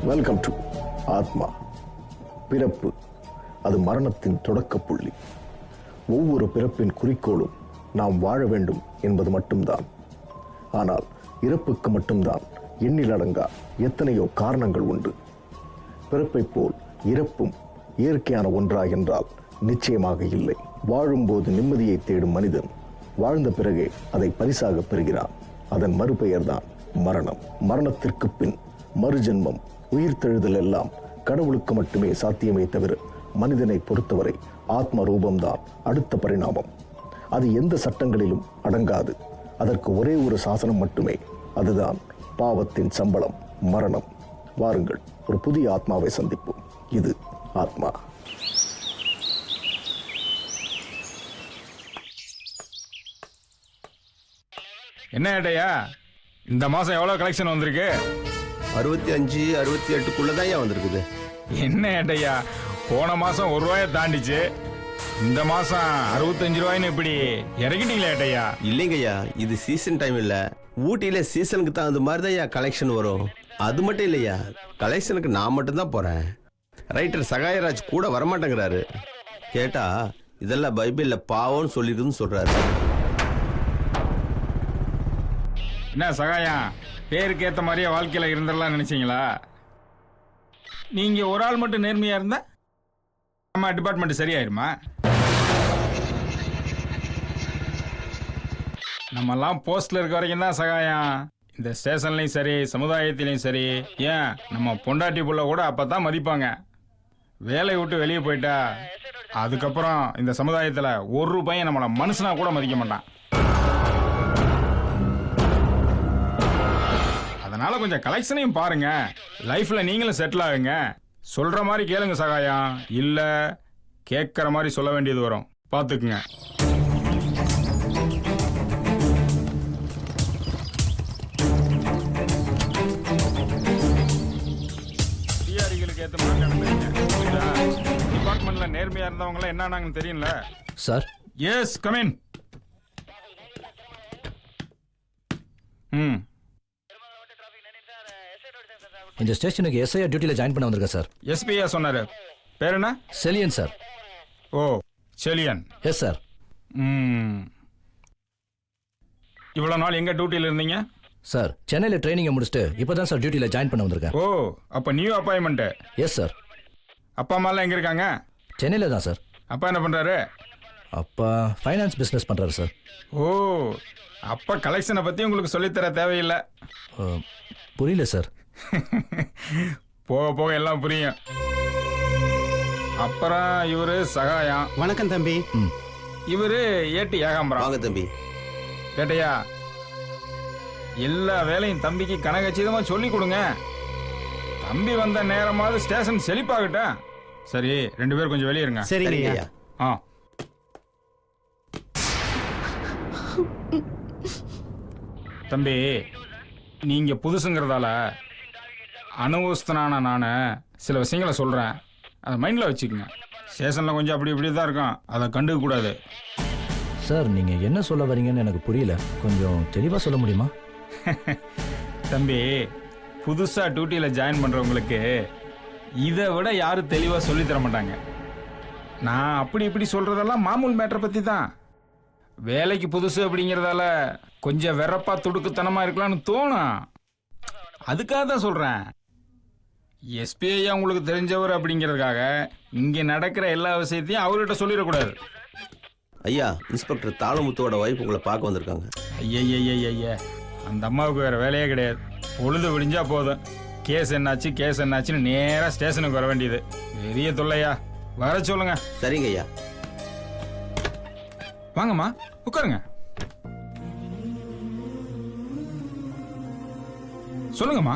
Welcome to ஆத்மா. பிறப்பு அது மரணத்தின் தொடக்க புள்ளி. ஒவ்வொரு பிறப்பின் குறிக்கோளும் நாம் வாழ வேண்டும் என்பது மட்டும்தான். ஆனால் இறப்புக்கு மட்டும்தான் எண்ணிலடங்கா எத்தனையோ காரணங்கள் உண்டு. பிறப்பை போல் இறப்பும் இயற்கையான ஒன்றா என்றால் நிச்சயமாக இல்லை. வாழும்போது நிம்மதியை தேடும் மனிதன் வாழ்ந்த பிறகே அதை பரிசாக பெறுகிறான். அதன் மறுபெயர்தான் மரணம். மரணத்திற்கு பின் மறுஜென்மம், உயிர்த்தெழுதல் எல்லாம் கடவுளுக்கு மட்டுமே சாத்தியமே தவிர மனிதனை பொறுத்தவரை ஆத்ம ரூபம்தான் அடுத்த பரிணாமம். அது எந்த சட்டங்களிலும் அடங்காது. அதற்கு ஒரே ஒரு சாசனம் மட்டுமே, அதுதான் பாவத்தின் சம்பளம், மரணம். வாருங்கள், ஒரு புதிய ஆத்மாவை சந்திப்போம். இது ஆத்மா. என்ன ஏட்டையா, இந்த மாசம் எவ்வளவு கலெக்ஷன் வந்திருக்கு? 65 68 வந்திருக்குது. என்ன ஏட்டையா, போன மாசம் 1 ரூபாயை தாண்டிச்சு, இந்த மாசம் 65 ரூபாய்னு இப்படி இறக்கிட்டீங்களா ஏட்டையா? இல்லைங்கய்யா, இது சீசன் டைம் இல்ல. ஊட்டியில சீசனுக்கு தகுந்த மாதிரி தான் கலெக்ஷன் வரும். அது மட்டும் இல்லையா, கலெக்ஷனுக்கு நான் மட்டும் தான் போறேன். ரைட்டர் சகாயராஜ் கூட வரமாட்டேங்கிறாரு. கேட்டா இதெல்லாம் பைபிள்ல பாவம்னு சொல்லிருக்குன்னு சொல்றாரு. என்ன சகாயம், பேருக்கு ஏத்த மாதிரியே வாழ்க்கையில இருந்துடலாம் நினைச்சீங்களா? நீங்க ஒரு ஆள் மட்டும் நேர்மையா இருந்தா நம்ம டிபார்ட்மெண்ட் சரியாயிருமா? நம்மெல்லாம் போஸ்ட்ல இருக்க வரைக்கும் தான் சகாயம். இந்த ஸ்டேஷன்லயும் சரி, சமுதாயத்திலையும் சரி, ஏன் நம்ம பொண்டாட்டி புள்ள கூட அப்பதான் மதிப்பாங்க. வேலையை விட்டு வெளியே போயிட்டா அதுக்கப்புறம் இந்த சமுதாயத்துல ஒரு ரூபாயும் நம்மள மனுஷனா கூட மதிக்க மாட்டான். அதனால கொஞ்சம் கலெக்ஷனையும் பாருங்க, லைஃப்ல நீங்களும் செட்டில் ஆகுங்க. சொல்ற மாதிரி கேளுங்க சகாயம், இல்ல கேட்கற மாதிரி சொல்ல வேண்டியது வரும், பாத்துக்குங்க. அதிகாரிகளுக்கு ஏத்த மாதிரி நடந்துருங்க. டிபார்ட்மெண்ட்ல நேர்மையா இருந்தவங்க என்னன்னு தெரியல சார். S, come in. இந்த ஸ்டேஷனுக்கு எஸ்ஐ டியூட்டில ஜாயின் பண்ண வந்திருக்கேன் சார். எஸ்பியா சொன்னாரு. பேர் என்ன? செலியன் சார். ஓ, செலியன். Yes sir. இவ்வளவு நாள் எங்க டியூட்டில இருந்தீங்க? சார், சென்னையில ட்ரைனிங் முடிச்சுட்டு இப்பதான் சார் டியூட்டில ஜாயின் பண்ண வந்திருக்கேன். ஓ, அப்ப நியூ அப்பாயின்மெண்ட். Yes sir. அப்பா அம்மா எல்லாம் எங்க இருக்காங்க? சென்னையில தான் சார். அப்பா என்ன பண்றாரு? அப்பா ஃபைனான்ஸ் பிசினஸ் பண்றாரு சார். ஓ, அப்ப கலெக்ஷனை பத்தி உங்களுக்கு சொல்லித்தர தேவையில்லை. புரியல சார். போக போக எல்லாம் புரியும். அப்புறம் இவரு சகாயம். வணக்கம் தம்பி. இவரு ஏட்டி ஏகாம்பரம். வாங்க தம்பி. கேட்டையா, எல்லா வேலையும் தம்பிக்கு கனகச்சிதமா சொல்லி கொடுங்க. தம்பி வந்த நேரமாவது ஸ்டேஷன் செழிப்பாகட்டும். சரி, 2 பேரும் கொஞ்சம் வெளியே இருங்க. சரிங்கய்யா. ஆ, தம்பி, நீங்க புதுசுங்கிறதால அனுபவஸ்தனான நான் சில விஷயங்களை சொல்றேன், அதை மைண்ட்ல வச்சுக்கோங்க. ஸ்டேஷன்ல கொஞ்சம் அப்படி இப்படி தான் இருக்கும், அதை கண்டுக்க கூடாது. சார், நீங்க என்ன சொல்ல வரீங்கன்னு எனக்கு புரியல, கொஞ்சம் தெளிவா சொல்ல முடியுமா? தம்பி, புதுசா டியூட்டியில ஜாயின் பண்றவங்களுக்கு இதை விட யாரும் தெளிவா சொல்லி தர மாட்டாங்க. நான் அப்படி இப்படி சொல்றதெல்லாம் மாமூல் மேட்டரை பத்தி தான். வேலைக்கு புதுசு அப்படிங்கிறதால கொஞ்சம் வெறப்பா துடுக்குத்தனமா இருக்கலாம்னு தோணும். அதுக்காக தான் சொல்றேன். எஸ்பிஐ உங்களுக்கு தெரிஞ்சவர் அப்படிங்கிறதுக்காக இங்க நடக்கிற எல்லா விஷயத்தையும் அவர்கிட்ட சொல்லிடக்கூடாது. ஐயா, இன்ஸ்பெக்டர் தாளமுத்தோட வைஃப் உங்களை பார்க்க வந்திருக்காங்க. ஐயா, அந்த அம்மாவுக்கு வேற வேலையே கிடையாது. பொழுது விடிஞ்சா போதும், கேஸ் என்னாச்சுன்னு நேரா ஸ்டேஷனுக்கு வர வேண்டியது. பெரிய தொல்லையா. வர சொல்லுங்க. சரிங்க ஐயா. வாங்கம்மா, உட்காருங்க. சொல்லுங்கம்மா.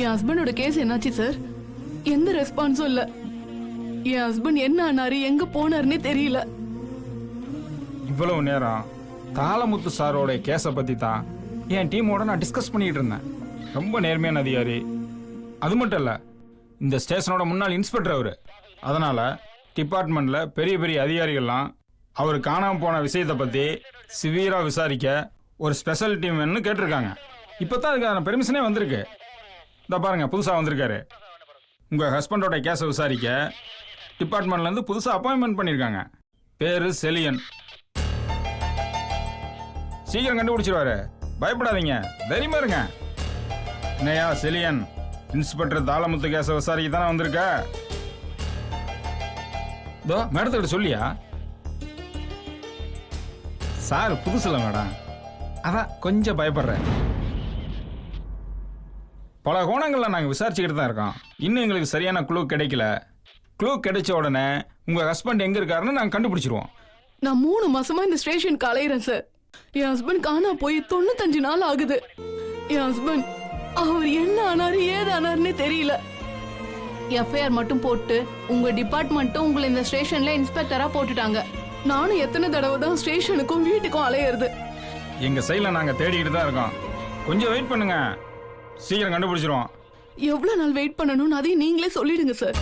என் ஹஸ்பண்டோட கேஸ் என்னாச்சு சார்? எந்த ரெஸ்பான்ஸும் இல்ல. என் ஹஸ்பண்ட் என்ன ஆனாரு, எங்க போனாருன்னே தெரியல. இவ்வளவு நேரம் தாளமுத்து சாரோட கேஸை பத்தி தான் என் டீமோட நான் டிஸ்கஸ் பண்ணிட்டு இருந்தேன். ரொம்ப நேர்மையான அதிகாரி. அது மட்டும் இல்ல, இந்த ஸ்டேஷனோட முன்னாள் இன்ஸ்பெக்டர் அவரு. அதனால டிபார்ட்மெண்ட்ல பெரிய பெரிய அதிகாரிகள்லாம் அவர் காணாம போன விஷயத்தை பத்தி சிவியரா விசாரிக்க ஒரு ஸ்பெஷல் டீம் வேணும்னு கேட்டிருக்காங்க. இப்பதான் அதுக்கான பெர்மிஷனே வந்திருக்கு. இந்த பாருங்க புதுசாக வந்திருக்காரு. உங்கள் ஹஸ்பண்டோட கேஸை விசாரிக்க டிபார்ட்மெண்ட்லேருந்து புதுசாக அப்பாயின்மெண்ட் பண்ணியிருக்காங்க. பேரு செலியன். சீக்கிரம் கண்டுபிடிச்சிருவாரு, பயப்படாதீங்க, தைரியமா இருங்க. என்னையா செலியன், இன்ஸ்பெக்டர் தாளமுத்து கேஸை விசாரிக்க தானே வந்திருக்க? இதோ மேடத்துக்கிட்ட சொல்லியா? சார் புதுசில்ல மேடம், அதான் கொஞ்சம் பயப்படுறேன். பல கோணங்களில் நாங்கள் விசாரிச்சுக்கிட்டு தான் இருக்கோம். இன்னும் எங்களுக்கு சரியான க்ளூ கிடைக்கல. க்ளூ கிடைச்ச உடனே உங்கள் ஹஸ்பண்ட் எங்கே இருக்காருன்னு நாங்கள் கண்டுபிடிச்சிருவோம். நான் 3 மாசமா இந்த ஸ்டேஷனுக்கு அலையிறேன் சார். என் ஹஸ்பண்ட் காணா போய் 95 நாள் ஆகுது. என் ஹஸ்பண்ட் அவர் என்ன ஆனாரு ஏது ஆனாருன்னே தெரியல. எஃப்ஐஆர் மட்டும் போட்டு உங்க டிபார்ட்மெண்ட்டும் உங்களை இந்த ஸ்டேஷன்ல இன்ஸ்பெக்டரா போட்டுட்டாங்க. நானும் எத்தனை தடவை தான் ஸ்டேஷனுக்கும் வீட்டுக்கும் அலையிறது. எங்கள் சைடில் நாங்கள் தேடிக்கிட்டு தான் இருக்கோம். கொஞ்சம் வெயிட் பண்ணுங்க, சீக்கிரம் கண்டுபிடிச்சிருவோம். எவ்வளவு நாள் வெயிட் பண்ணணும்னு அதையும் நீங்களே சொல்லிடுங்க சார்.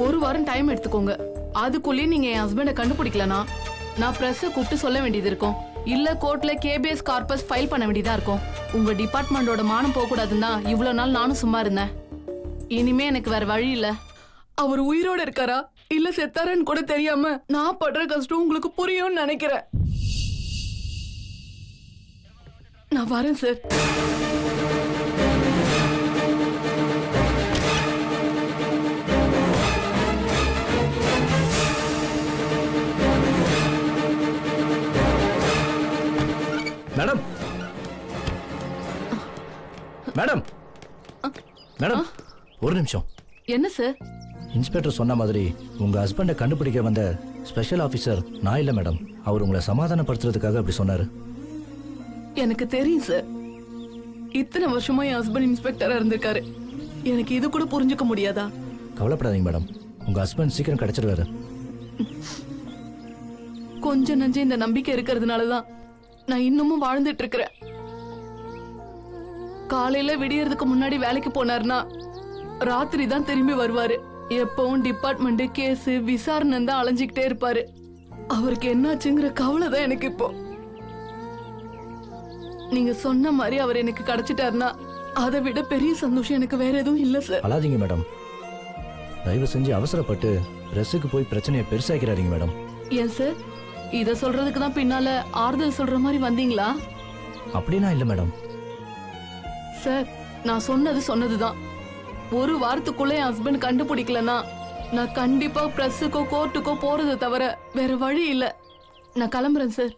1 வாரம் டைம் எடுத்துக்கோங்க. அதுக்குள்ளேயே நீங்க என் ஹஸ்பண்டை கண்டுபிடிக்கலனா நான் பிரஸ்ஸை கூப்பிட்டு சொல்ல வேண்டியது இருக்கும். இல்ல கோர்ட்ல கேபிஎஸ் கார்பஸ் ஃபைல் பண்ண வேண்டியதா இருக்கும். உங்க டிபார்ட்மெண்டோட மானம் போக கூடாதுன்னு தான் இவ்வளவு நாள் நானும் சும்மா இருந்தேன். இனிமே எனக்கு வேற வழி இல்ல. அவர் உயிரோட இருக்காரா இல்ல செத்தாரான்னு கூட தெரியாம நான் படுற கஷ்டம் உங்களுக்கு புரியும்னு நினைக்கிறேன். நான் வரேன் சார். மேடம் மேடம் மேடம் ஒரு நிமிஷம். என்ன சார்? இன்ஸ்பெக்டர் சொன்ன மாதிரி உங்க ஹஸ்பண்டை கண்டுபிடிக்க வந்த ஸ்பெஷல் ஆபீசர் நான் இல்ல மேடம். அவர் உங்களை சமாதானப்படுத்துறதுக்காக அப்படி சொன்னாரு. எனக்கு தெரியும் சார். இத்தனை வருஷமா என் ஹஸ்பண்ட் இன்ஸ்பெக்டரா இருந்திருக்காரு. எனக்கு இது கூட புரிஞ்சுக்க முடியாதா? கவலைப்படாதீங்க மேடம், உங்க ஹஸ்பண்ட் சீக்கிரம் கிடைச்சிருவாரு. கொஞ்சம் நஞ்சம் இந்த நம்பிக்கை இருக்கிறதுனாலதான் நான் இன்னமும் வாழ்ந்துட்டு இருக்கிறேன். காலையில விடியறதுக்கு முன்னாடி வேலைக்கு போனார்னா ராத்திரி தான் திரும்பி வருவாரு. எப்பவும் டிபார்ட்மெண்ட் கேஸ் விசாரணை தான் அலைஞ்சுக்கிட்டே இருப்பாரு. அவருக்கு என்னாச்சுங்கிற கவலை தான் எனக்கு இப்போ. நீங்க சொன்ன மாதிரி அவர் எனக்கு கிடைச்சிட்டாருன்னா அதை விட பெரிய சந்தோஷம் எனக்கு வேற எதுவும் இல்ல சார். அழாதீங்க மேடம், தயவு செஞ்சு அவசரப்பட்டு பிரஸுக்கு போய் பிரச்சனையை பெருசாக்கிறாதீங்க மேடம். ஏன் சார், இத சொல்றதுக்கு தான் பின்னால ஆறுதல் சொல்ற மாதிரி வந்தீங்களா? அப்படின்னா இல்ல மேடம். சார், நான் சொன்னதுதான். 1 வாரத்துக்குள்ள என் ஹஸ்பண்ட் கண்டுபிடிக்கலனா நான் கண்டிப்பா பிரஸுக்கோ கோர்ட்டுக்கோ போறதை தவிர வேற வழி இல்ல. நான் கிளம்புறேன் சார்.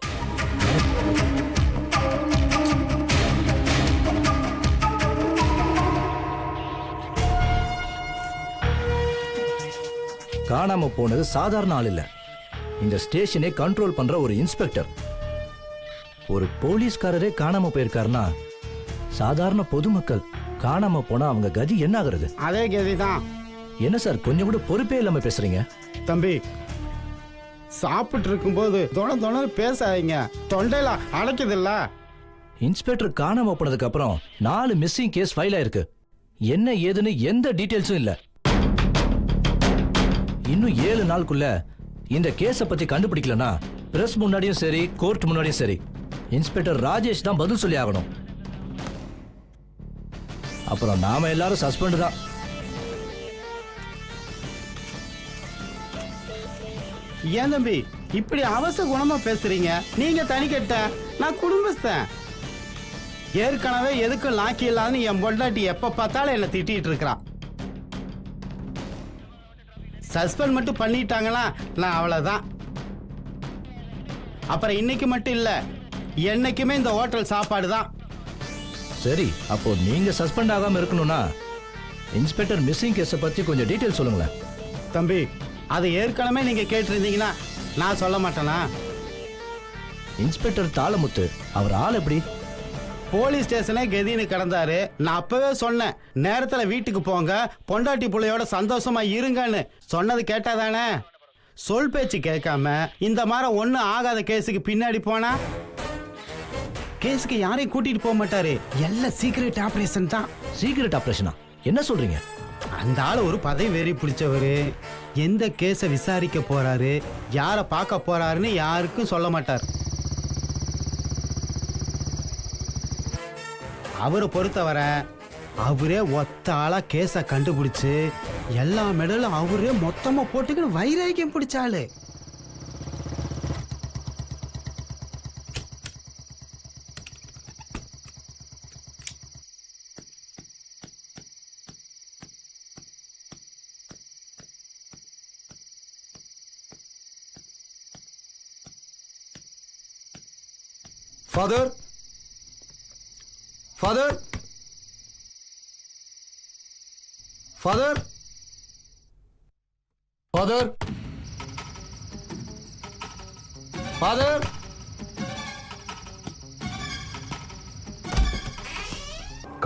காணாம போனது சாதாரண ஆள் இல்ல, இந்த ஸ்டேஷனை கண்ட்ரோல் பண்ற ஒரு இன்ஸ்பெக்டர். ஒரு போலீஸ்காரரே காணாம போயிருக்காருன்னா சாதாரண பொதுமக்கள் காணாம போனா அவங்க கதி என்ன ஆகுறது? அதே கதிதான். என்ன சார் கொஞ்சம் கூட பொறுப்பே இல்லாம பேசுறீங்க? தம்பி, சாப்பிட்டு இருக்கும்போது தொண பேசாதீங்க, தொண்டையில அடைக்குது இல்ல. இன்ஸ்பெக்டர் காணாம போனதுக்கு அப்புறம் 4 மிஸ்ஸிங் கேஸ் ஃபைல் ஆயிருக்கு. என்ன ஏதுன்னு எந்த டீடைல்ஸும் இல்ல. இன்னும் 7 நாளுக்குள்ள இந்த கேஸ பத்தி கண்டுபிடிக்கலனா பிரஸ் முன்னாடியும் சரி கோர்ட் முன்னாடியும் சரி இன்ஸ்பெக்டர் ராஜேஷ் தான் பதில் சொல்லி ஆகணும். அப்புறம் நாம எல்லாரும் சஸ்பெண்ட் தான். ஏன் தம்பி இப்படி அவசர குணமா பேசுறீங்க? நீங்க தனிக்கட்ட, நான் குடும்பஸ்தன். ஏற்கனவே எதுக்கும் லாக்கி இல்லாதுன்னு என் பொண்டாட்டி எப்ப பார்த்தாலும் என்ன திட்டிட்டு இருக்கிறான். சஸ்பெண்ட் மட்டும் பண்ணிட்டாங்களா நான் அவ்வளவுதான். அப்புறம் இன்னைக்கு மட்டும் இல்ல, என்னைக்குமே இந்த ஹோட்டல் சாப்பாடு தான். சரி, அப்போ நீங்க சஸ்பெண்ட் ஆகாம இருக்கணும்னா இன்ஸ்பெக்டர் மிஸ்ஸிங் கேஸ பத்தி கொஞ்சம் டீடைல் சொல்லுங்களேன். தம்பி, அதை ஏற்கனவே நீங்க கேட்டிருந்தீங்கன்னா நான் சொல்ல மாட்டேனா? இன்ஸ்பெக்டர் தாளமுத்து அவர் ஆள் எப்படி? போலீஸ் ஸ்டேஷனே கதின்னு கிடந்தாரு. நான் அப்பவே சொன்னேன், நேரத்துல வீட்டுக்கு போங்க, பொண்டாட்டி பிள்ளையோட சந்தோஷமா இருங்கன்னு. சொன்னது கேட்டாதானே? சொல் பேச்சு கேட்காம இந்த மாதிரி ஒன்னும் ஆகாத கேஸுக்கு பின்னாடி போனா கேஸுக்கு யாரையும் கூட்டிட்டு போக மாட்டாரு. எல்லாம் சீக்ரெட் ஆபரேஷன் தான். சீக்ரெட் ஆபரேஷனா? என்ன சொல்றீங்க? அந்த ஆளு ஒரு பதவி வெறி பிடிச்சவரு. எந்த கேஸை விசாரிக்க போறாரு, யாரை பார்க்க போறாருன்னு யாருக்கும் சொல்ல மாட்டார். அவரை பொறுத்தவரை அவரே ஒத்த ஆளா கேஸ கண்டுபிடிச்சு எல்லா மெடலும் அவரே மொத்தமா போட்டுக்கிட்டு வைராக்கியம் பிடிச்சாளு. Father, father, father, father, father.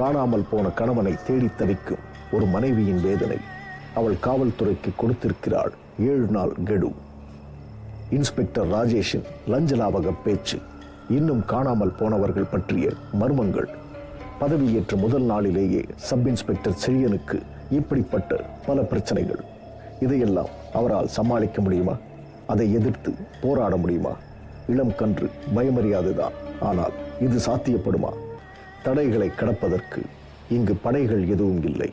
காணாமல் போன கணவனை தேடி தவிக்கும் ஒரு மனைவியின் வேதனை. அவள் காவல்துறைக்கு கொடுத்திருக்கிறாள் 7 நாள் கெடு. இன்ஸ்பெக்டர் ராஜேஷின் லஞ்ச லாவக பேச்சு, இன்னும் காணாமல் போனவர்கள் பற்றிய மர்மங்கள். பதவியேற்ற முதல் நாளிலேயே சப் இன்ஸ்பெக்டர் செழியனுக்கு இப்படிப்பட்ட பல பிரச்சனைகள். இதையெல்லாம் அவரால் சமாளிக்க முடியுமா? அதை எதிர்த்து போராட முடியுமா? இளம் கன்று பயமறியாதுதான். ஆனால் இது சாத்தியப்படுமா? தடைகளை கடப்பதற்கு இங்கு படைகள் எதுவும் இல்லை.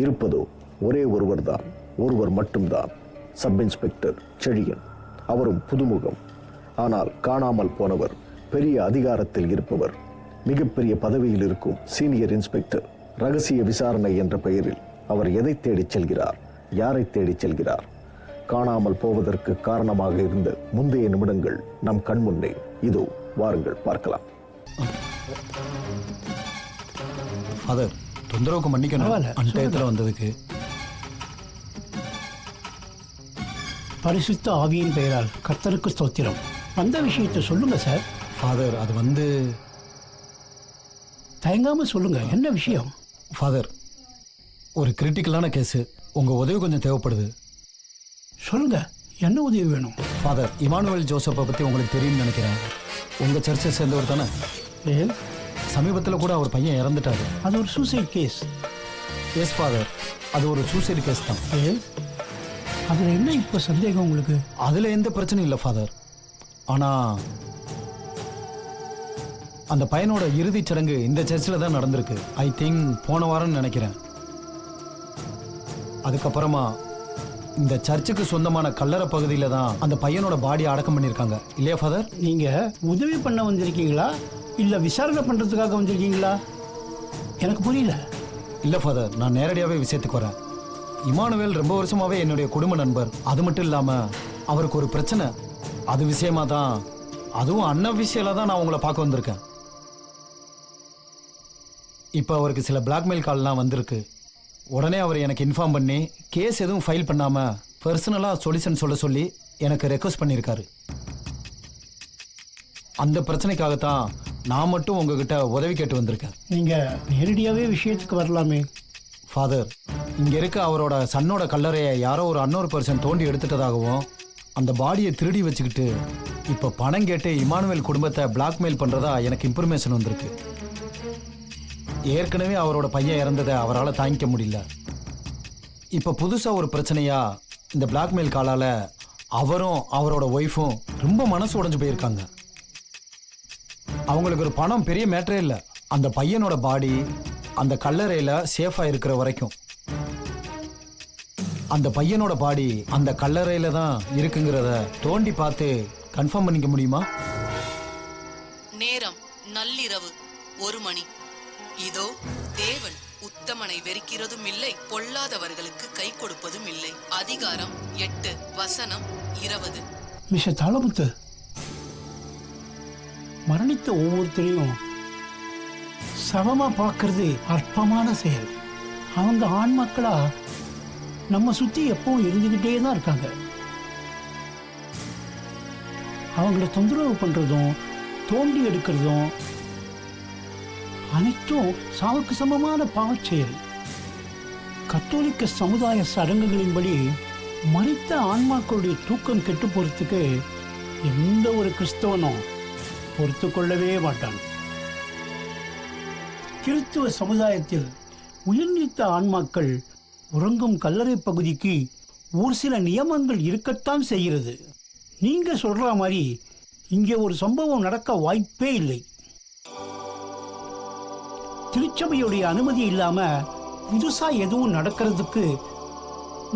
இருப்பதோ ஒரே ஒருவர்தான், ஒருவர் மட்டும்தான், சப் இன்ஸ்பெக்டர் செழியன். அவரும் புதுமுகம். ஆனால் காணாமல் போனவர் பெரிய அதிகாரத்தில் இருப்பவர், மிகப்பெரிய பதவியில் இருக்கும் சீனியர் இன்ஸ்பெக்டர். ரகசிய விசாரணை என்ற பெயரில் அவர் எதை தேடிச் செல்கிறார்? யாரை தேடிச் செல்கிறார்? காணாமல் போவதற்கு காரணமாக இருந்த முந்தைய நிமிடங்கள் நம் கண்முன்னே இதோ, வாருங்கள் பார்க்கலாம். ஃபாதர், தொந்தரவுக்கு மன்னிக்கணும் அன்டயத்தில் வந்ததுக்கு. பரிசுத்த ஆவியின் பெயரால் கர்த்தருக்கு ஸ்தோத்திரம். வந்த விஷயத்தை சொல்லுங்க சார். ஃபாதர், அது வந்து தயங்காம சொல்லுங்க, என்ன விஷயம்? ஃபாதர், ஒரு கிரிட்டிக்கலான கேஸு, உங்கள் உதவி கொஞ்சம் தேவைப்படுது. சொல்லுங்க, என்ன உதவி வேணும்? ஃபாதர், இமானுவேல் ஜோசப்பை பற்றி உங்களுக்கு தெரியும்னு நினைக்கிறேன். உங்கள் சர்ச்சை சேர்ந்தவர் தானே? ஏன், சமீபத்தில் கூட அவர் பையன் இறந்துட்டாரு. அது ஒரு சூசைட் கேஸ். எஸ் ஃபாதர், அது ஒரு சூசைடு கேஸ் தான். ஏன், அதில் என்ன இப்போ சந்தேகம் உங்களுக்கு? அதில் எந்த பிரச்சனையும் இல்லை ஃபாதர். ஆனால் அந்த பையனோட இறுதிச் சடங்கு இந்த சர்ச்சில் தான் நடந்திருக்கு. ஐ திங்க் போன வாரம்னு நினைக்கிறேன். அதுக்கப்புறமா இந்த சர்ச்சுக்கு சொந்தமான கல்லறை பகுதியில் தான் அந்த பையனோட பாடியை அடக்கம் பண்ணியிருக்காங்க, இல்லையா ஃபாதர்? நீங்கள் உதவி பண்ண வந்திருக்கீங்களா இல்லை விசாரணை பண்ணுறதுக்காக வந்திருக்கீங்களா? எனக்கு புரியல. இல்லை ஃபாதர், நான் நேரடியாகவே விஷயத்துக்கு வரேன். இமானுவேல் ரொம்ப வருஷமாகவே என்னுடைய குடும்ப நண்பர். அது மட்டும் இல்லாமல் அவருக்கு ஒரு பிரச்சனை. அது விஷயமா தான், அதுவும் அன்அஃபிஷியலாக தான் நான் உங்களை பார்க்க வந்திருக்கேன். இப்போ அவருக்கு சில பிளாக்மெயில் கால்லாம் வந்திருக்கு. உடனே அவர் எனக்கு இன்ஃபார்ம் பண்ணி கேஸ் எதுவும் ஃபைல் பண்ணாமல் பர்சனலாக சொல்யூஷன் சொல்ல சொல்லி எனக்கு ரெக்வஸ்ட் பண்ணியிருக்காரு. அந்த பிரச்சனைக்காகத்தான் நான் மட்டும் உங்ககிட்ட உதவி கேட்டு வந்திருக்கேன். நீங்கள் நேரடியாகவே விஷயத்துக்கு வரலாமே. ஃபாதர், இங்கே இருக்க அவரோட சன்னோட கல்லறையை யாரோ ஒரு அன்னொரு பர்சன் தோண்டி எடுத்துட்டதாகவும் அந்த பாடியை திருடி வச்சுக்கிட்டு இப்போ பணம் கேட்டு இமானுவேல் குடும்பத்தை பிளாக்மெயில் பண்ணுறதா எனக்கு இன்ஃபர்மேஷன் வந்திருக்கு. ஏற்கனவே அவரோட பையன் இறந்ததை அவரால் தாங்கிக்க முடியல. இப்போ புதுசாக ஒரு பிரச்சனையா இந்த பிளாக்மெயில் காலால் அவரும் அவரோட ஒய்ஃபும் ரொம்ப மனசு உடைஞ்சு போயிருக்காங்க. அவங்களுக்கு ஒரு பணம் பெரிய மேட்டரே இல்லை. அந்த பையனோட பாடி அந்த கல்லறையில் சேஃபாக இருக்கிற வரைக்கும் அந்த பையனோட பாடி அந்த கல்லறையில் தான் இருக்குங்கிறத தோண்டி பார்த்து கன்ஃபார்ம் பண்ணிக்க முடியுமா? நேரம் நள்ளிரவு 1 மணி. இதோ தேவன் உத்தமனை வெறுக்கிறதும் இல்லை, பொல்லாதவர்களுக்கு கை கொடுப்பதும் இல்லை. அதிகாரம் 8 வசனம் 20. மிஸ்டர் தாளமுத்து, மரணித்த ஒவ்வொருத்தரையும் சமமா பார்க்கறது அற்பமான செயல். அவங்க ஆண்மக்களா நம்ம சுத்தி எப்பவும் இருந்துகிட்டே தான் இருக்காங்க. அவங்கள தொந்தரவு பண்றதும் தோண்டி எடுக்கிறதும் அனைத்தும் சாவுக்கு சமமான பாவச் செயல். கத்தோலிக்க சமுதாய சடங்குகளின்படி மரித்த ஆன்மாக்களுடைய தூக்கம் கெட்டு போறதுக்கு எந்த ஒரு கிறிஸ்தவனும் பொறுத்து கொள்ளவே மாட்டான். கிறிஸ்துவ சமுதாயத்தில் உயிர்நீத்த ஆன்மாக்கள் உறங்கும் கல்லறை பகுதிக்கு ஒரு சில நியமங்கள் இருக்கத்தான் செய்கிறது. நீங்க சொல்ற மாதிரி இங்கே ஒரு சம்பவம் நடக்க வாய்ப்பே இல்லை. திருச்சபையுடைய அனுமதி இல்லாம புதுசா எதுவும் நடக்கிறதுக்கு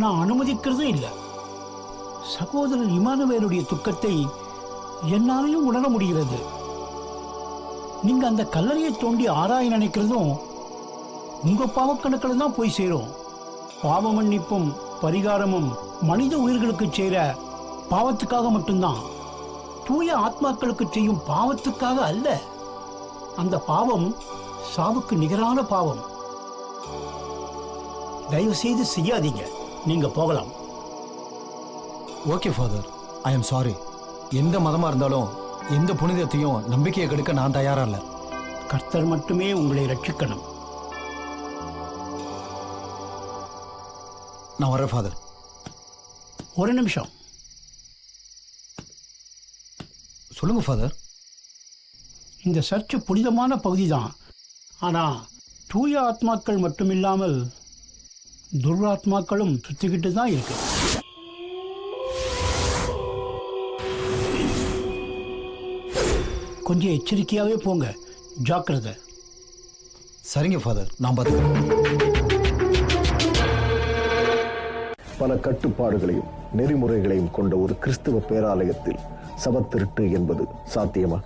நான் அனுமதிக்கிறதும் இல்லை. சகோதரர் இமானுவேலுடைய துக்கத்தை என்னாலையும் உணர முடிகிறது. நீங்க அந்த கல்லறையை தோண்டி ஆராய நினைக்கிறதும் உங்க பாவக்கணக்கில் தான் போய் சேரும். பாவ மன்னிப்பும் பரிகாரமும் மனித உயிர்களுக்கு செய்கிற பாவத்துக்காக மட்டும்தான், தூய ஆத்மாக்களுக்கு செய்யும் பாவத்துக்காக அல்ல. அந்த பாவம் சாவுக்கு நிகரான பாவம். தயவு செய்து செய்யாதீங்க. நீங்க போகலாம். Okay father, I am sorry. எந்த மதமா இருந்தாலும் எந்த புனிதத்தையும் நம்பிக்கையை கெடுக்க நான் தயாரா இல்லை. கர்த்தர் மட்டுமே உங்களை ரட்சிக்கணும். நான் வரேன் ஃபாதர். ஒரு நிமிஷம். சொல்லுங்க ஃபாதர். இந்த சர்ச்சு புனிதமான பகுதி தான். ஆனா தூய ஆத்மாக்கள் மட்டுமில்லாமல் துர்ஆத்மாக்களும் சுத்திக்கிட்டு தான் இருக்கு. கொஞ்சம் எச்சரிக்கையாவே போங்க. ஜாக்கிரதை. சரிங்க ஃபாதர், நான் பார்த்துக்கிறேன். பல கட்டுப்பாடுகளையும் நெறிமுறைகளையும் கொண்ட ஒரு கிறிஸ்துவ பேராலயத்தில் சபத்திருட்டு என்பது சாத்தியமா?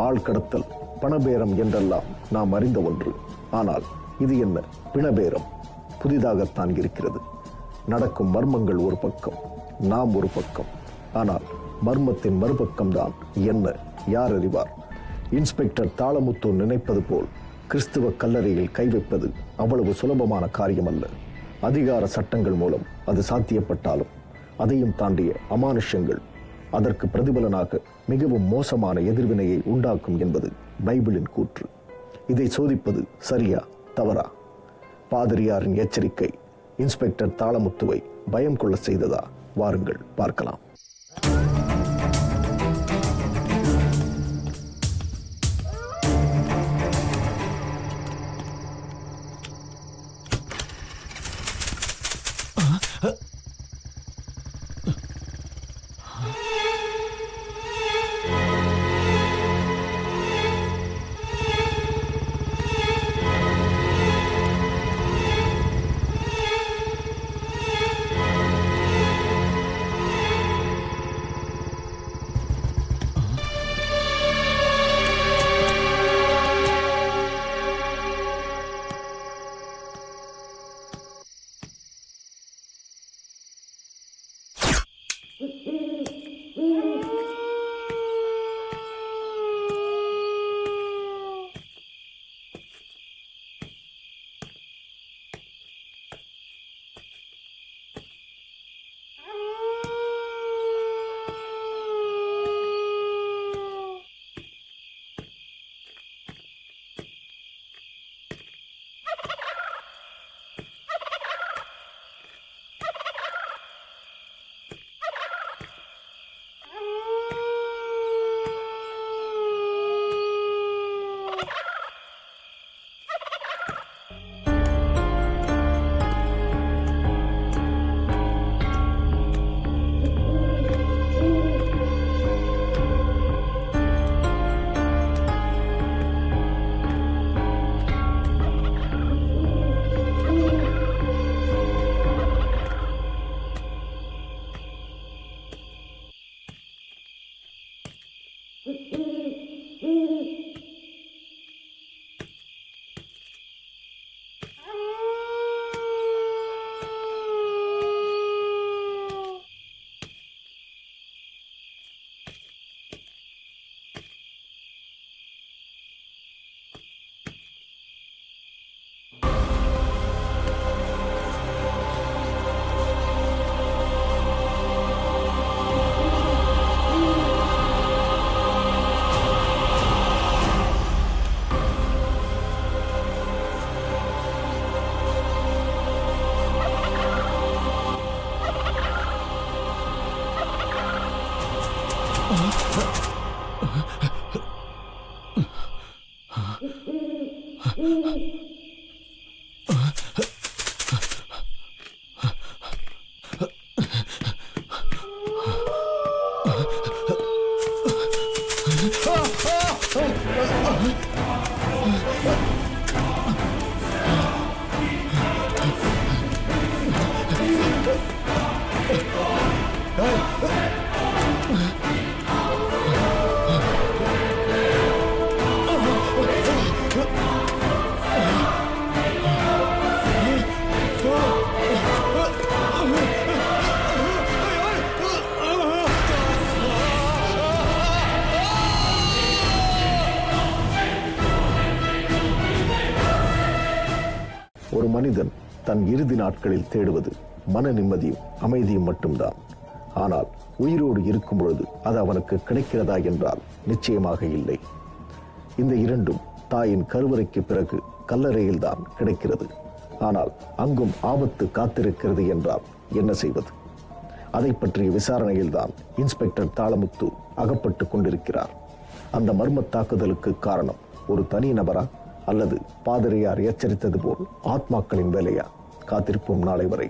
ஆழ்கடத்தல், பணபேரம் என்றெல்லாம் நாம் அறிந்த ஒன்று. ஆனால் இது என்ன பிணபேரம்? புதிதாகத்தான் இருக்கிறது. நடக்கும் மர்மங்கள் ஒரு பக்கம், நாம் ஒரு பக்கம். ஆனால் மர்மத்தின் மறுபக்கம்தான் என்ன? யார் அறிவார்? இன்ஸ்பெக்டர் தாளமுத்து நினைப்பது போல் கிறிஸ்துவ கல்லறையில் கை வைப்பது அவ்வளவு சுலபமான காரியம் அல்ல. அதிகார சட்டங்கள் மூலம் அது சாத்தியப்பட்டாலும் அதையும் தாண்டிய அமானுஷ்யங்கள் அதற்கு பிரதிபலனாக மிகவும் மோசமான எதிர்வினையை உண்டாக்கும் என்பது பைபிளின் கூற்று. இதை சோதிப்பது சரியா தவறா? பாதிரியாரின் எச்சரிக்கை இன்ஸ்பெக்டர் தாளமுத்துவை பயம் கொள்ள செய்ததா? வாருங்கள் பார்க்கலாம். ஒரு மனிதன் தன் இறுதி நாட்களில் தேடுவது மன நிம்மதியும் அமைதியும் மட்டும்தான். ஆனால் உயிரோடு இருக்கும் பொழுது அது அவனுக்கு கிடைக்கிறதா என்றால் நிச்சயமாக இல்லை. இந்த இரண்டும் தாயின் கருவறைக்கு பிறகு கல்லறையில்தான் கிடைக்கிறது. ஆனால் அங்கும் ஆபத்து காத்திருக்கிறது என்றால் என்ன செய்வது? அதை பற்றிய விசாரணையில்தான் இன்ஸ்பெக்டர் தாளமுத்து அகப்பட்டு கொண்டிருக்கிறார். அந்த மர்ம தாக்குதலுக்கு காரணம் ஒரு தனி நபரா அல்லது பாதிரியார் எச்சரித்தது போல் ஆத்மாக்களின் வேலையா? காத்திருப்போம் நாளை வரை.